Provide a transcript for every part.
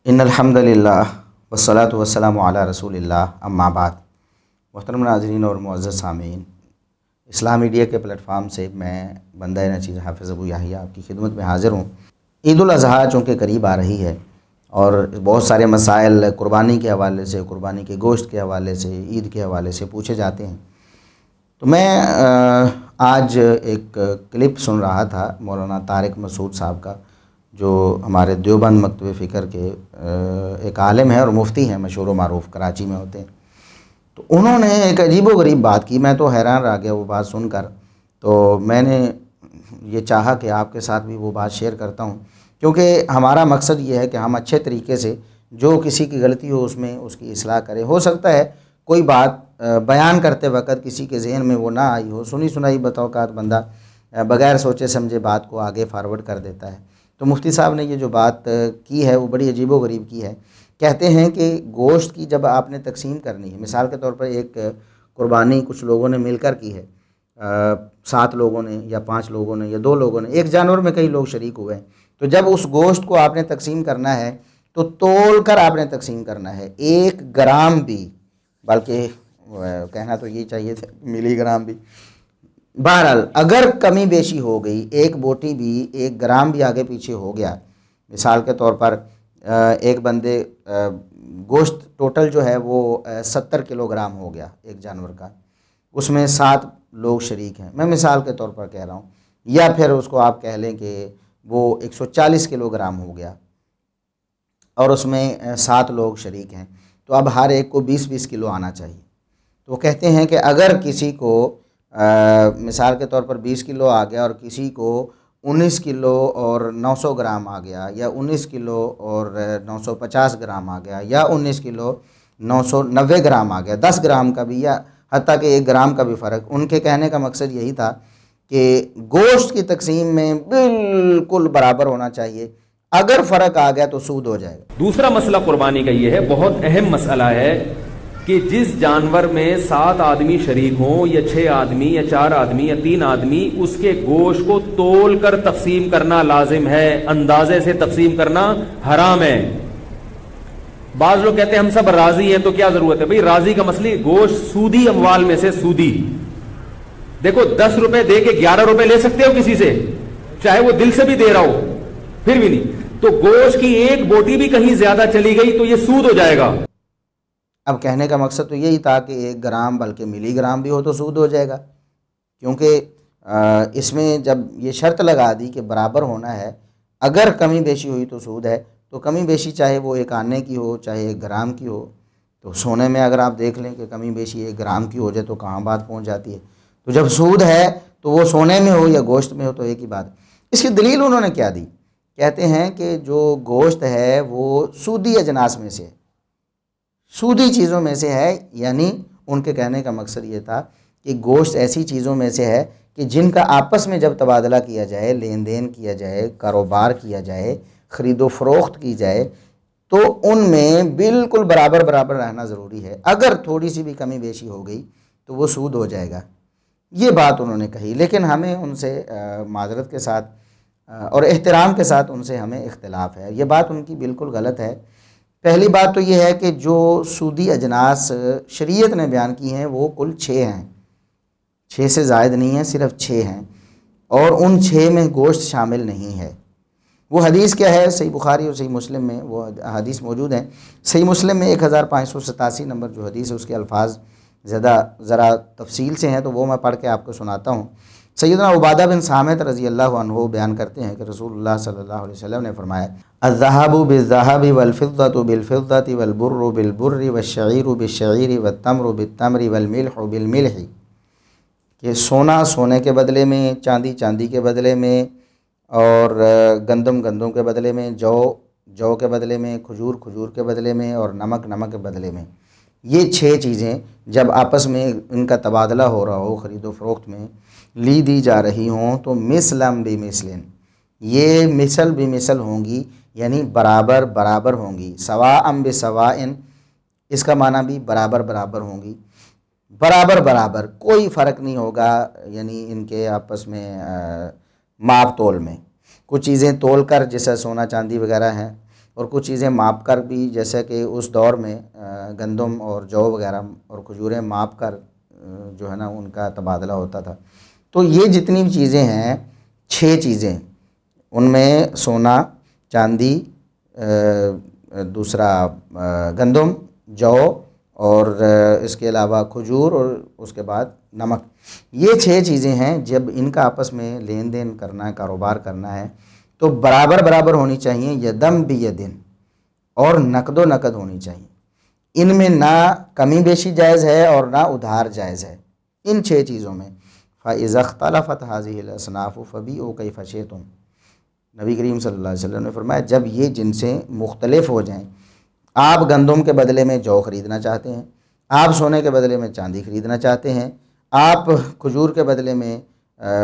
इन्नल हम्दुलिल्लाह वस्सलातु वस्सलामु अला रसूलिल्लाह अम्मा बाद। मोहतरम नाज़रीन और मुअज़्ज़ज़ सामीन, इस्लाम मीडिया के प्लेटफार्म से मैं बंदा नचीज़ हाफ़िज़ अबू याहिया आपकी खिदमत में हाज़िर हूँ। ईद उल अज़हा चूँकि करीब आ रही है और बहुत सारे मसाइल कुर्बानी के हवाले से, कुर्बानी के गोश्त के हवाले से, ईद के हवाले से पूछे जाते हैं। तो मैं आज एक क्लिप सुन रहा था मौलाना तारिक मसूद साहब का, जो हमारे देवबंद मकतब फ़िक्र के एक आलिम है और मुफ्ती हैं, मशहूर व मारूफ़, कराची में होते हैं। तो उन्होंने एक अजीबो गरीब बात की। मैं तो हैरान रह गया वो बात सुनकर। तो मैंने ये चाहा कि आपके साथ भी वो बात शेयर करता हूँ, क्योंकि हमारा मकसद ये है कि हम अच्छे तरीके से जो किसी की गलती हो उसमें उसकी इस्लाह करें। हो सकता है कोई बात बयान करते वक़्त किसी के जहन में वो ना आई हो, सुनी सुनाई बतौक़ात बंदा बग़ैर सोचे समझे बात को आगे फारवर्ड कर देता है। तो मुफ्ती साहब ने ये जो बात की है वो बड़ी अजीबो गरीब की है। कहते हैं कि गोश्त की जब आपने तकसीम करनी है, मिसाल के तौर पर एक कुर्बानी कुछ लोगों ने मिलकर की है, 7 लोगों ने या 5 लोगों ने या 2 लोगों ने, एक जानवर में कई लोग शरीक हुए हैं। तो जब उस गोश्त को आपने तकसीम करना है तो तोल कर आपने तकसीम करना है, 1 ग्राम भी, बल्कि कहना तो ये चाहिए था मिलीग्राम भी। बहरहाल अगर कमी बेशी हो गई, एक बोटी भी 1 ग्राम भी आगे पीछे हो गया, मिसाल के तौर पर एक बंदे गोश्त टोटल जो है वो 70 किलोग्राम हो गया एक जानवर का, उसमें 7 लोग शरीक हैं, मैं मिसाल के तौर पर कह रहा हूँ, या फिर उसको आप कह लें कि वो 140 किलोग्राम हो गया और उसमें 7 लोग शरीक हैं, तो अब हर एक को 20-20 किलो आना चाहिए। तो कहते हैं कि अगर किसी को मिसाल के तौर पर 20 किलो आ गया और किसी को 19 किलो और 900 ग्राम आ गया, या 19 किलो और 950 ग्राम आ गया, या 19 किलो 990 ग्राम आ गया, 10 ग्राम का भी या हत्ता कि 1 ग्राम का भी फ़र्क, उनके कहने का मकसद यही था कि गोश्त की तकसीम में बिल्कुल बराबर होना चाहिए। अगर फ़र्क आ गया तो सूद हो जाएगा। दूसरा मसला कुर्बानी का ये है, बहुत अहम मसला है कि जिस जानवर में 7 आदमी शरीक हों या 6 आदमी या 4 आदमी या 3 आदमी, उसके गोश्त को तोल कर तकसीम करना लाजिम है, अंदाजे से तकसीम करना हराम है। बाज लोग कहते हैं हम सब राजी हैं तो क्या जरूरत है भाई, राजी का मसली गोश्त सूदी अमवाल में से सूदी, देखो 10 रुपए दे के 11 रुपए ले सकते हो किसी से, चाहे वो दिल से भी दे रहा हो, फिर भी नहीं। तो गोश्त की एक बोटी भी कहीं ज्यादा चली गई तो ये सूद हो जाएगा। अब कहने का मकसद तो यही था कि 1 ग्राम बल्कि मिलीग्राम भी हो तो सूद हो जाएगा, क्योंकि इसमें जब ये शर्त लगा दी कि बराबर होना है, अगर कमी बेशी हुई तो सूद है। तो कमी बेशी चाहे वो 1 आने की हो चाहे 1 ग्राम की हो, तो सोने में अगर आप देख लें कि कमी बेशी 1 ग्राम की हो जाए तो कहाँ बात पहुँच जाती है। तो जब सूद है तो वो सोने में हो या गोश्त में हो तो एक ही बात। इसकी दलील उन्होंने क्या दी, कहते हैं कि जो गोश्त है वो सूदी अजनास में से, सूदी चीज़ों में से है, यानी उनके कहने का मकसद ये था कि गोश्त ऐसी चीज़ों में से है कि जिनका आपस में जब तबादला किया जाए, लेन देन किया जाए, कारोबार किया जाए, ख़रीदो फ़रोख्त की जाए, तो उनमें बिल्कुल बराबर बराबर रहना ज़रूरी है। अगर थोड़ी सी भी कमी बेशी हो गई तो वो सूद हो जाएगा। ये बात उन्होंने कही, लेकिन हमें उनसे माज़रत के साथ और एहतराम के साथ उनसे हमें इख्तिलाफ है। ये बात उनकी बिल्कुल गलत है। पहली बात तो ये है कि जो सूदी अजनास शरीयत ने बयान की हैं वो कुल 6 हैं, 6 से ज़ायद नहीं है, सिर्फ 6 हैं, और उन 6 में गोश्त शामिल नहीं है। वो हदीस क्या है, सही बुखारी और सही मुस्लिम में वो हदीस मौजूद है। सही मुस्लिम में 1587 नंबर जो हदीस है उसके अल्फाज ज़रा तफसील से हैं, तो वो मैं पढ़ के आपको सुनाता हूँ। सैयदना उबादा बिन सामित रज़ी अल्लाह अन्हु बयान करते हैं कि रसूलुल्लाह सल्लल्लाहु अलैहि वसल्लम ने फरमाया, अज़्ज़हाबु बिज़्ज़हाबि वल-फ़िद्दतु बिल-फ़िद्दति वल-बुर्रु बिल-बुर्रि वश-शईरु बिश-शईरि वत-तम्रु बित-तम्रि वल-मिल्हु बिल-मिल्हि, कि सोना सोने के बदले में, चांदी चांदी के बदले में, और गंदम गंदम के बदले में, जौ के बदले में, खजूर खजूर के बदले में, और नमक नमक के बदले में। ये 6 चीज़ें जब आपस में इनका तबादला हो रहा हो, ख़रीदो फ़रोख्त में ली दी जा रही हों, तो मिसलम बि मिसलिन, ये मिसल बि मिसल होंगी, यानी बराबर बराबर होंगी। सवाअम बि सवाइन, इसका माना भी बराबर बराबर होंगी, बराबर बराबर, कोई फ़र्क नहीं होगा, यानी इनके आपस में माप तोल में। कुछ चीज़ें तोल कर, जैसे सोना चांदी वगैरह हैं, और कुछ चीज़ें माप कर भी, जैसे कि उस दौर में गंदम और जौ वगैरह और खजूरें माप कर जो है ना उनका तबादला होता था। तो ये जितनी भी चीज़ें हैं 6 चीज़ें, उनमें सोना, चांदी, दूसरा गंदम, जौ और इसके अलावा खजूर और उसके बाद नमक, ये 6 चीज़ें हैं। जब इनका आपस में लेन देन करना है, कारोबार करना है, तो बराबर बराबर होनी चाहिए, यदम बियदिन, और नकदो नकद होनी चाहिए। इनमें ना कमी बेशी जायज़ है और ना उधार जायज़ है। इन 6 चीज़ों में फ़इज़ा इख्तलफ़त हाज़िहिल असनाफ़ु फ़बीउ कैफ़ शिअ्तुम, नबी करीम सल्लल्लाहु अलैहि वसल्लम ने फरमाया, जब ये जिनसें मुख्तलिफ हो जाएं, आप गंदम के बदले में जौ ख़रीदना चाहते हैं, आप सोने के बदले में चांदी ख़रीदना चाहते हैं, आप खजूर के बदले में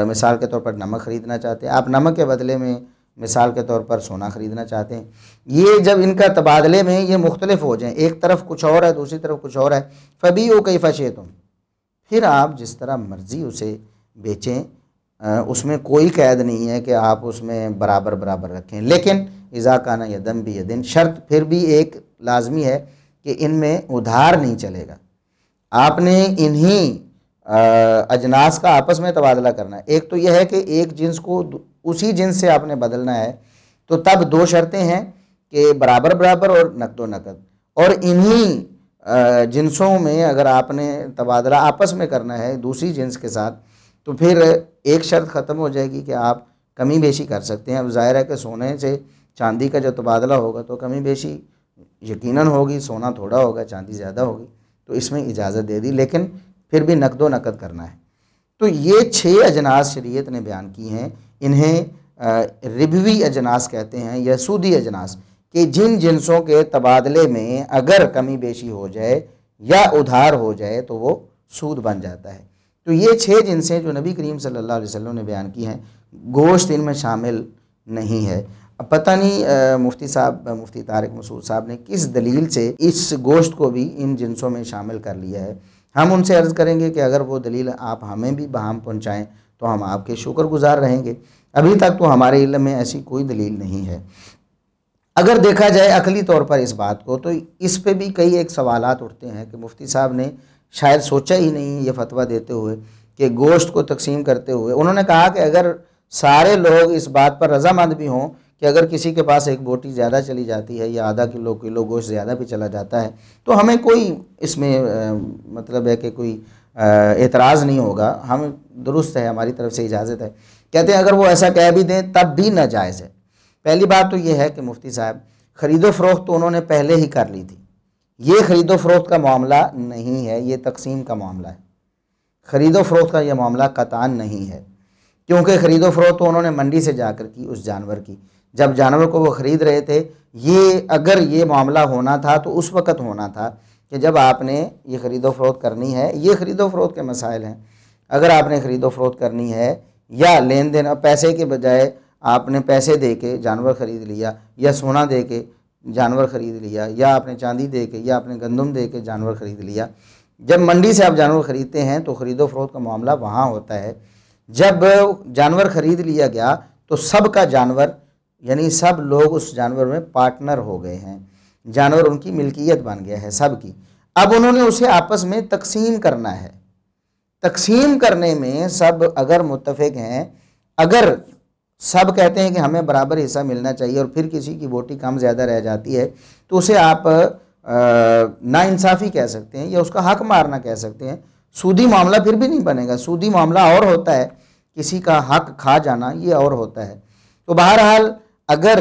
मिसाल के तौर पर नमक ख़रीदना चाहते हैं, आप नमक के बदले में मिसाल के तौर पर सोना ख़रीदना चाहते हैं, ये जब इनका तबादले में ये मुख्तलिफ हो जाएं, एक तरफ कुछ और है, दूसरी तरफ कुछ और है, फ़बीउ कैफ़ शिअ्तुम, फिर आप जिस तरह मर्ज़ी उसे बेचें, उसमें कोई कैद नहीं है कि आप उसमें बराबर बराबर रखें। लेकिन इज़ा काना यदम बियदिन, शर्त फिर भी एक लाजमी है कि इनमें उधार नहीं चलेगा। आपने इन्हीं अजनास का आपस में तबादला करना है। एक तो यह है कि एक जिन्स को उसी जिन्स से आपने बदलना है, तो तब 2 शर्तें हैं कि बराबर बराबर और नकदो नकद। और इन्हीं जिन्सों में अगर आपने तबादला आपस में करना है दूसरी जिन्स के साथ, तो फिर एक शर्त ख़त्म हो जाएगी कि आप कमी बेशी कर सकते हैं। अब ज़ाहिर है कि सोने से चांदी का जो तबादला होगा तो कमी बेशी यकीनन होगी, सोना थोड़ा होगा, चांदी ज़्यादा होगी, तो इसमें इजाज़त दे दी, लेकिन फिर भी नकदो नकद करना है। तो ये 6 अजनास शरीयत ने बयान की हैं। इन्हें रिबवी अजनास कहते हैं या सूदी अजनास, कि जिन जिनसों के तबादले में अगर कमी बेशी हो जाए या उधार हो जाए तो वो सूद बन जाता है। तो ये 6 जिनसें जो नबी करीम सल्लल्लाहु अलैहि वसल्लम ने बयान की हैं, गोश्त इनमें शामिल नहीं है। अब पता नहीं मुफ्ती तारिक मसूद साहब ने किस दलील से इस गोश्त को भी इन जिनसों में शामिल कर लिया है। हम उनसे अर्ज़ करेंगे कि अगर वो दलील आप हमें भी बहाम पहुँचाएँ तो हम आपके शुक्रगुज़ार रहेंगे। अभी तक तो हमारे इल्म में ऐसी कोई दलील नहीं है। अगर देखा जाए अकली तौर पर इस बात को, तो इस पे भी कई एक सवालात उठते हैं कि मुफ्ती साहब ने शायद सोचा ही नहीं ये फतवा देते हुए कि गोश्त को तकसीम करते हुए। उन्होंने कहा कि अगर सारे लोग इस बात पर रजामंद भी हों कि अगर किसी के पास एक बोटी ज़्यादा चली जाती है या आधा किलो गोश्त ज़्यादा भी चला जाता है, तो हमें कोई इसमें मतलब है कि कोई एतराज़ नहीं होगा, हम दुरुस्त है, हमारी तरफ से इजाज़त है। कहते हैं अगर वो ऐसा कह भी दें तब भी नाजायज़ है। पहली बात तो ये है कि मुफ्ती साहब ख़रीदो फ़रोख्त तो उन्होंने पहले ही कर ली थी। ये ख़रीदो फ़रोख्त का मामला नहीं है, ये तकसीम का मामला है। ख़रीदो फ़रोख्त का ये मामला कतान नहीं है, क्योंकि ख़रीदो फ़रोख्त तो उन्होंने मंडी से जाकर की उस जानवर की, जब जानवर को वो ख़रीद रहे थे। ये अगर ये मामला होना था तो उस वक़्त होना था कि जब आपने ये ख़रीदो फ़रोख्त करनी है। ये ख़रीदो फ़रोख्त के मसाइल हैं। अगर आपने ख़रीदो फ़रोख्त करनी है या लेन देन, पैसे के बजाय आपने पैसे दे के जानवर ख़रीद लिया या सोना दे के जानवर ख़रीद लिया या आपने चांदी दे के या आपने गंदम दे के जानवर ख़रीद लिया, जब मंडी से आप जानवर ख़रीदते हैं तो ख़रीदो फ़रोख्त का मामला वहाँ होता है। जब जानवर ख़रीद लिया गया तो सब का जानवर, यानी सब लोग उस जानवर में पार्टनर हो गए हैं, जानवर उनकी मिल्कियत बन गया है सब की। अब उन्होंने उसे आपस में तकसीम करना है। तकसीम करने में सब अगर मुत्तफ़िक़ हैं, अगर सब कहते हैं कि हमें बराबर हिस्सा मिलना चाहिए और फिर किसी की बोटी कम ज़्यादा रह जाती है, तो उसे आप नाइंसाफ़ी कह सकते हैं या उसका हक मारना कह सकते हैं। सूदी मामला फिर भी नहीं बनेगा। सूदी मामला और होता है, किसी का हक खा जाना ये और होता है। तो बहरहाल अगर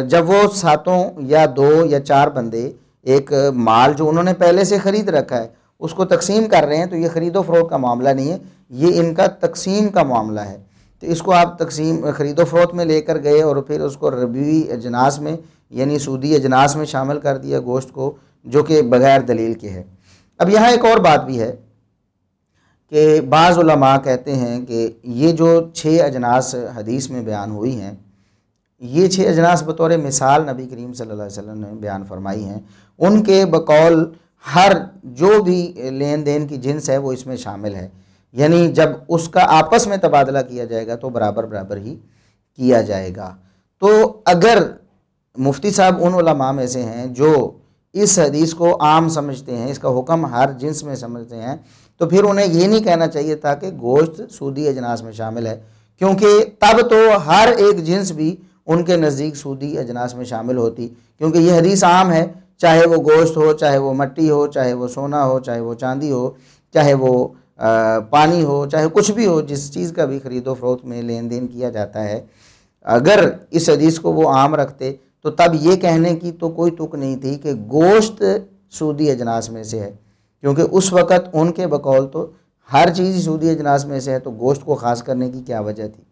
जब वो 7 या 2 या 4 बंदे एक माल जो उन्होंने पहले से ख़रीद रखा है उसको तकसीम कर रहे हैं, तो ये ख़रीदो फ़रोख्त का मामला नहीं है, ये इनका तकसीम का मामला है। तो इसको आप तकसीम ख़रीदो फ़रोख्त में लेकर गए और फिर उसको रबवी अजनास में यानी सूदी अजनास में शामिल कर दिया गोश्त को, जो कि बग़ैर दलील के है। अब यहाँ एक और बात भी है कि बाज़ उलमा कहते हैं कि ये जो 6 अजनास हदीस में बयान हुई हैं, ये 6 अजनास बतौर मिसाल नबी करीम सल्लल्लाहु अलैहि वसल्लम ने बयान फरमाई हैं। उनके बकौल हर जो भी लेन देन की जिन्स है वो इसमें शामिल है, यानी जब उसका आपस में तबादला किया जाएगा तो बराबर बराबर ही किया जाएगा। तो अगर मुफ्ती साहब उन उलमा में से हैं जो इस हदीस को आम समझते हैं, इसका हुक्म हर जिन्स में समझते हैं, तो फिर उन्हें ये नहीं कहना चाहिए था कि गोश्त सूदी अजनास में शामिल है, क्योंकि तब तो हर एक जिन्स भी उनके नज़दीक सूदी अजनास में शामिल होती, क्योंकि ये हदीस आम है, चाहे वो गोश्त हो, चाहे वो मट्टी हो, चाहे वो सोना हो, चाहे वो चांदी हो, चाहे वो पानी हो, चाहे कुछ भी हो, जिस चीज़ का भी ख़रीदो फरोख्त में लेन देन किया जाता है, अगर इस हदीस को वो आम रखते तो तब ये कहने की तो कोई तुक नहीं थी कि गोश्त सूदी अजनास में से है, क्योंकि उस वक़्त उनके बकौल तो हर चीज़ सूदी अजनास में से है, तो गोश्त को ख़ास करने की क्या वजह थी।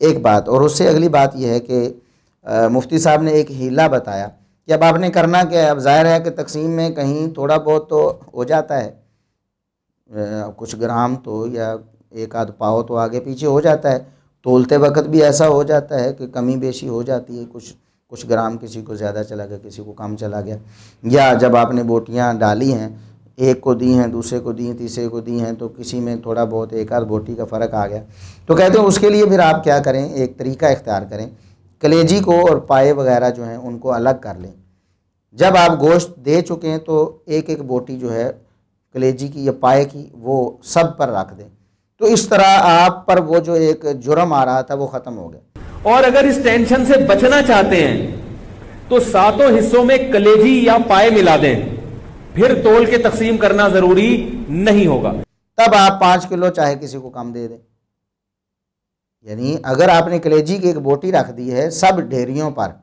एक बात, और उससे अगली बात यह है कि मुफ्ती साहब ने एक हीला बताया कि अब आपने करना क्या है। अब ज़ाहिर है कि तकसीम में कहीं थोड़ा बहुत तो हो जाता है, कुछ ग्राम तो या एक आध पाव तो आगे पीछे हो जाता है, तोलते वक्त भी ऐसा हो जाता है कि कमी बेशी हो जाती है, कुछ ग्राम किसी को ज़्यादा चला गया, किसी को कम चला गया, या जब आपने बोटियाँ डाली हैं, एक को दी हैं, दूसरे को दी, तीसरे को दी हैं, तो किसी में थोड़ा बहुत एक आध बोटी का फ़र्क आ गया, तो कहते हैं उसके लिए फिर आप क्या करें, एक तरीका इख्तियार करें, कलेजी को और पाए वगैरह जो हैं उनको अलग कर लें। जब आप गोश्त दे चुके हैं तो एक एक बोटी जो है कलेजी की या पाए की वो सब पर रख दें, तो इस तरह आप पर वो जो एक जुर्म आ रहा था वो ख़त्म हो गया। और अगर इस टेंशन से बचना चाहते हैं तो सातों हिस्सों में कलेजी या पाए मिला दें, फिर तोल के तकसीम करना जरूरी नहीं होगा। तब आप 5 किलो चाहे किसी को कम दे दें। यानी अगर आपने कलेजी की एक बोटी रख दी है, सब ढेरियों पर,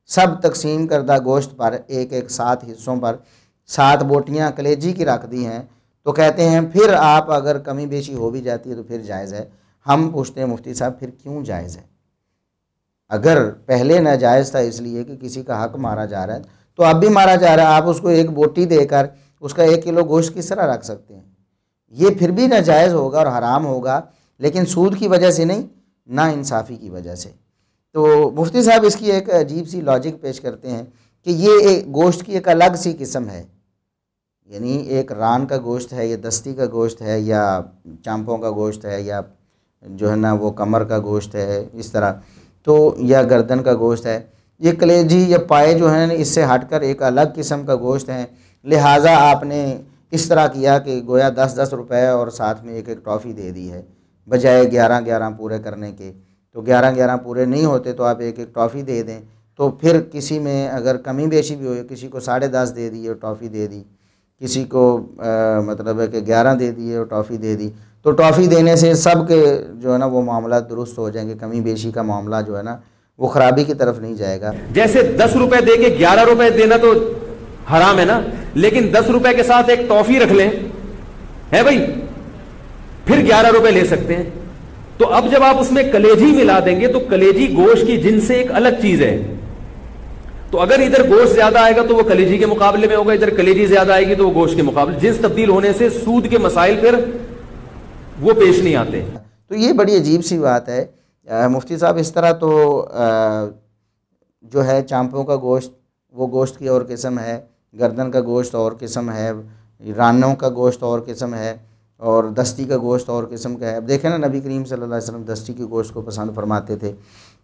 सब तकसीम करदा गोश्त पर, एक एक 7 हिस्सों पर 7 बोटियां कलेजी की रख दी हैं, तो कहते हैं फिर आप अगर कमी बेशी हो भी जाती है तो फिर जायज़ है। हम पूछते हैं मुफ्ती साहब फिर क्यों जायज़ है? अगर पहले नाजायज़ था इसलिए कि किसी का हक मारा जा रहा है, तो अब भी मारा जा रहा है, आप उसको एक बोटी देकर उसका 1 किलो गोश्त किस तरह रख सकते हैं? ये फिर भी नाजायज़ होगा और हराम होगा, लेकिन सूद की वजह से नहीं, ना इंसाफ़ी की वजह से। तो मुफ्ती साहब इसकी एक अजीब सी लॉजिक पेश करते हैं कि ये एक गोश्त की एक अलग सी किस्म है, यानी एक रान का गोश्त है, या दस्ती का गोश्त है, या चांपों का गोश्त है, या जो है ना वो कमर का गोश्त है, इस तरह, तो या गर्दन का गोश्त है। ये कलेजी या पाए जो हैं इससे हटकर एक अलग किस्म का गोश्त है, लिहाजा आपने इस तरह किया कि गोया 10-10 रुपए और साथ में एक एक टॉफ़ी दे दी है, बजाय 11-11 पूरे करने के। तो 11-11 पूरे नहीं होते तो आप एक एक टॉफ़ी दे दें, तो फिर किसी में अगर कमी बेशी भी हो, किसी को 10.5 दे दी और टॉफ़ी दे दी, किसी को मतलब है कि 11 दे दी और टॉफ़ी दे दी, तो टॉफ़ी देने से सब के जो है ना वो मामला दुरुस्त हो जाएंगे, कमी बेशी का मामला जो है ना वो ख़राबी की तरफ नहीं जाएगा। जैसे 10 रुपए दे के 11 रुपए देना तो हराम है ना, लेकिन 10 रुपए के साथ एक टॉफ़ी रख लें, है भाई, फिर 11 रुपए ले सकते हैं। तो अब जब आप उसमें कलेजी मिला देंगे तो कलेजी गोश्त की जिन्स से एक अलग चीज है, तो अगर इधर गोश्त ज्यादा आएगा तो वो कलेजी के मुकाबले में होगा, इधर कलेजी ज्यादा आएगी तो वो गोश्त के मुकाबले। जिन्स तब्दील होने से सूद के मसाइल फिर वो पेश नहीं आते। तो ये बड़ी अजीब सी बात है। मुफ्ती साहब इस तरह तो जो है चांपों का गोश्त वो गोश्त की और किस्म है, गर्दन का गोश्त और किस्म है, रानों का गोश्त और किस्म है, और दस्ती का गोश्त और किस्म का है। अब देखें ना, नबी करीम सल्लल्लाहु अलैहि वसल्लम दस्ती के गोश्त को पसंद फरमाते थे।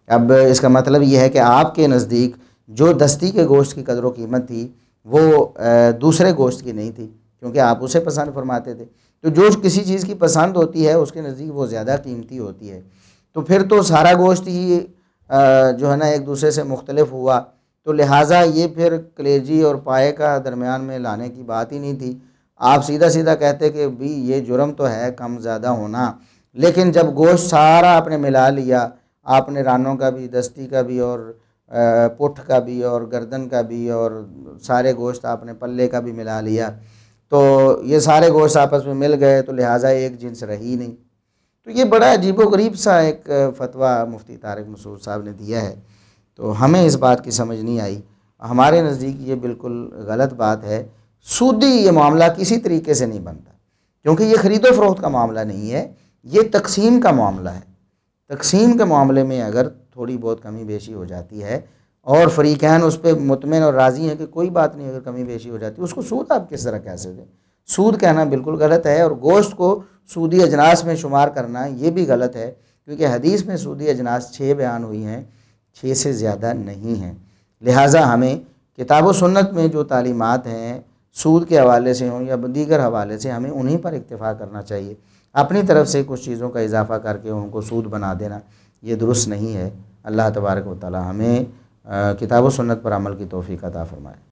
अब इसका मतलब यह है कि आपके नज़दीक जो दस्ती के गोश्त की कदर व कीमत थी वो दूसरे गोश्त की नहीं थी, क्योंकि आप उसे पसंद फरमाते थे। तो जो किसी चीज़ की पसंद होती है उसके नज़दीक वो ज़्यादा कीमती होती है, तो फिर तो सारा गोश्त ही जो है ना एक दूसरे से मुख्तलिफ हुआ, तो लिहाजा ये फिर कलेजी और पाए का दरमियान में लाने की बात ही नहीं थी। आप सीधा सीधा कहते कि भी ये जुर्म तो है कम ज़्यादा होना, लेकिन जब गोश्त सारा आपने मिला लिया, आपने रानों का भी, दस्ती का भी, और पुठ का भी, और गर्दन का भी, और सारे गोश्त आपने पल्ले का भी मिला लिया, तो ये सारे गोश्त आपस में मिल गए, तो लिहाजा एक जिन्स रही नहीं। तो ये बड़ा अजीबोगरीब सा एक फ़तवा मुफ्ती तारिक मसूद साहब ने दिया है, तो हमें इस बात की समझ नहीं आई। हमारे नज़दीक ये बिल्कुल गलत बात है। सूदी ये मामला किसी तरीके से नहीं बनता, क्योंकि ये ख़रीदो फ़रोख्त का मामला नहीं है, ये तकसीम का मामला है। तकसीम के मामले में अगर थोड़ी बहुत कमी बेशी हो जाती है और फ़रीक़ैन उस पर मुतमिन और राज़ी हैं कि कोई बात नहीं, अगर कमी बेशी हो जाती है उसको सूद आप किस तरह कह सकते हैं? सूद कहना बिल्कुल गलत है, और गोश्त को सूदी अजनास में शुमार करना ये भी गलत है, क्योंकि हदीस में सूदी अजनास 6 बयान हुई हैं, 6 से ज़्यादा नहीं हैं। लिहाजा हमें किताब व सुन्नत में जो तालीमात हैं सूद के हवाले से हों या दीगर हवाले से, हमें उन्हीं पर इक्तिफ़ा करना चाहिए। अपनी तरफ से कुछ चीज़ों का इजाफ़ा करके उनको सूद बना देना ये दुरुस्त नहीं है। अल्लाह तबारक व तआला हमें किताब व सुन्नत पर अमल की तौफ़ीक़ अता फ़रमाए।